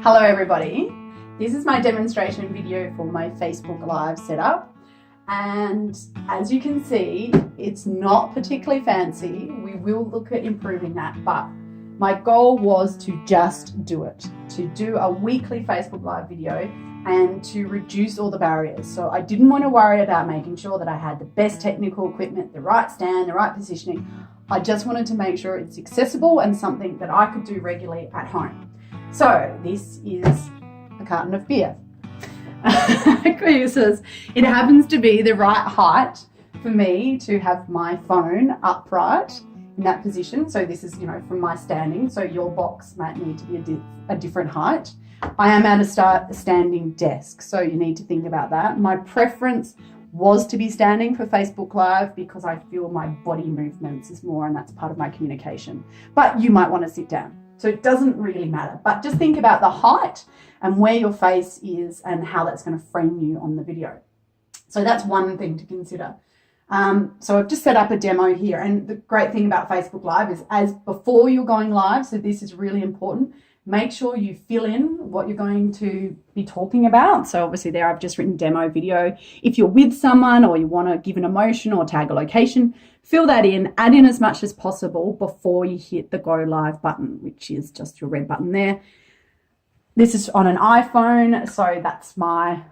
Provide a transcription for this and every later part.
Hello everybody, this is my demonstration video for my Facebook Live setup, and as you can see it's not particularly fancy. We will look at improving that, but my goal was to just do it, to do a weekly Facebook Live video and to reduce all the barriers. So I didn't want to worry about making sure that I had the best technical equipment, the right stand, the right positioning. I just wanted to make sure it's accessible and something that I could do regularly at home. So this is a carton of beer. It happens to be the right height for me to have my phone upright in that position. So this is, from my standing. So your box might need to be a different height. I am at a standing desk, so you need to think about that. My preference was to be standing for Facebook Live because I feel my body movements is more, and that's part of my communication. But you might want to sit down. So it doesn't really matter, but just think about the height and where your face is and how that's going to frame you on the video. So that's one thing to consider. So I've just set up a demo here, and the great thing about Facebook Live is as before you're going live, so this is really important, make sure you fill in what you're going to be talking about. So obviously there I've just written demo video. If you're with someone or you want to give an emotion or tag a location, fill that in, add in as much as possible before you hit the go live button, which is just your red button there. This is on an iPhone, so that's my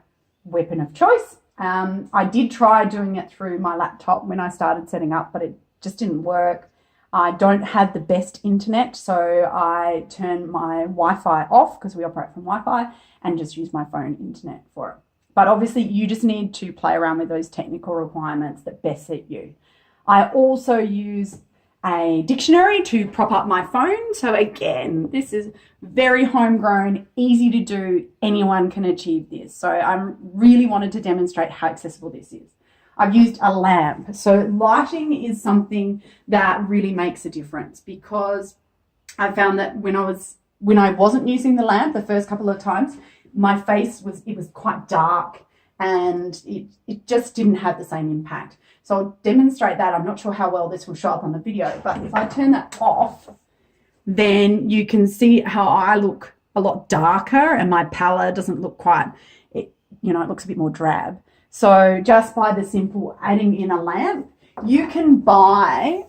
weapon of choice. I did try doing it through my laptop when I started setting up, but it just didn't work. I don't have the best internet, so I turn my Wi-Fi off because we operate from Wi-Fi and just use my phone internet for it. But obviously you just need to play around with those technical requirements that best suit you. I also use a dictionary to prop up my phone. So again, this is very homegrown, easy to do. Anyone can achieve this. So I really wanted to demonstrate how accessible this is. I've used a lamp. So lighting is something that really makes a difference, because I found that when I wasn't using the lamp the first couple of times, my face was quite dark and it just didn't have the same impact. So I'll demonstrate that. I'm not sure how well this will show up on the video, but if I turn that off, then you can see how I look a lot darker and my palette doesn't look quite, it looks a bit more drab. So just by the simple adding in a lamp, you can buy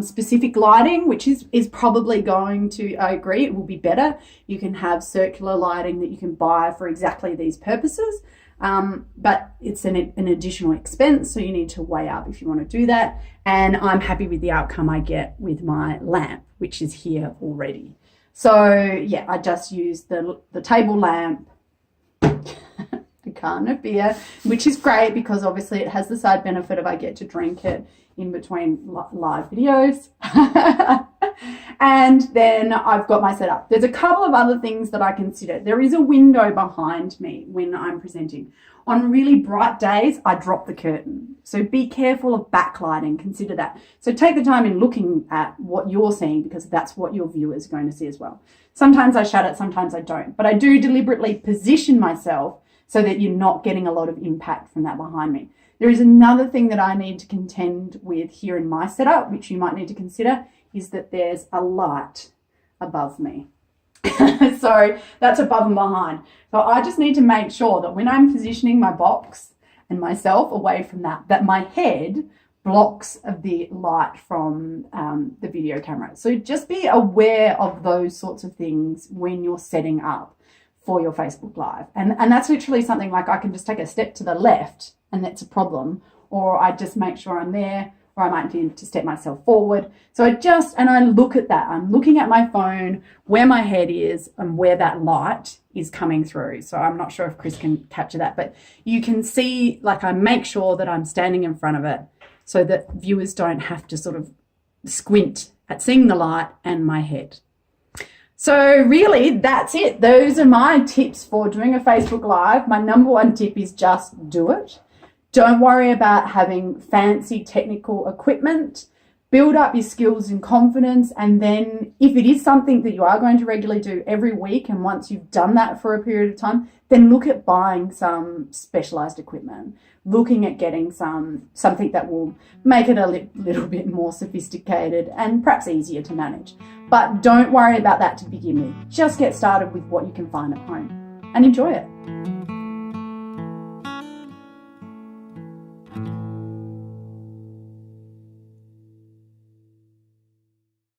specific lighting, which is probably going to, I agree, it will be better. You can have circular lighting that you can buy for exactly these purposes, but it's an additional expense, so you need to weigh up if you want to do that. And I'm happy with the outcome I get with my lamp, which is here already. So yeah, I just use the table lamp, a carton of beer, which is great because obviously it has the side benefit of I get to drink it in between live videos. And then I've got my setup. There's a couple of other things that I consider. There is a window behind me when I'm presenting. On really bright days, I drop the curtain. So be careful of backlighting, consider that. So take the time in looking at what you're seeing, because that's what your viewers are going to see as well. Sometimes I shut it, sometimes I don't, but I do deliberately position myself so that you're not getting a lot of impact from that behind me. There is another thing that I need to contend with here in my setup, which you might need to consider, is that there's a light above me. So that's above and behind. So I just need to make sure that when I'm positioning my box and myself away from that my head blocks the light from the video camera. So just be aware of those sorts of things when you're setting up for your Facebook Live. And that's literally something like I can just take a step to the left and that's a problem, or I just make sure I'm there, or I might need to step myself forward. So I look at that. I'm looking at my phone, where my head is and where that light is coming through. So I'm not sure if Chris can capture that, but you can see, like, I make sure that I'm standing in front of it so that viewers don't have to sort of squint at seeing the light and my head. So really, that's it. Those are my tips for doing a Facebook Live. My number one tip is just do it. Don't worry about having fancy technical equipment. Build up your skills and confidence, and then if it is something that you are going to regularly do every week, and once you've done that for a period of time, then look at buying some specialized equipment, looking at getting something that will make it a little bit more sophisticated and perhaps easier to manage. But don't worry about that to begin with. Just get started with what you can find at home and enjoy it.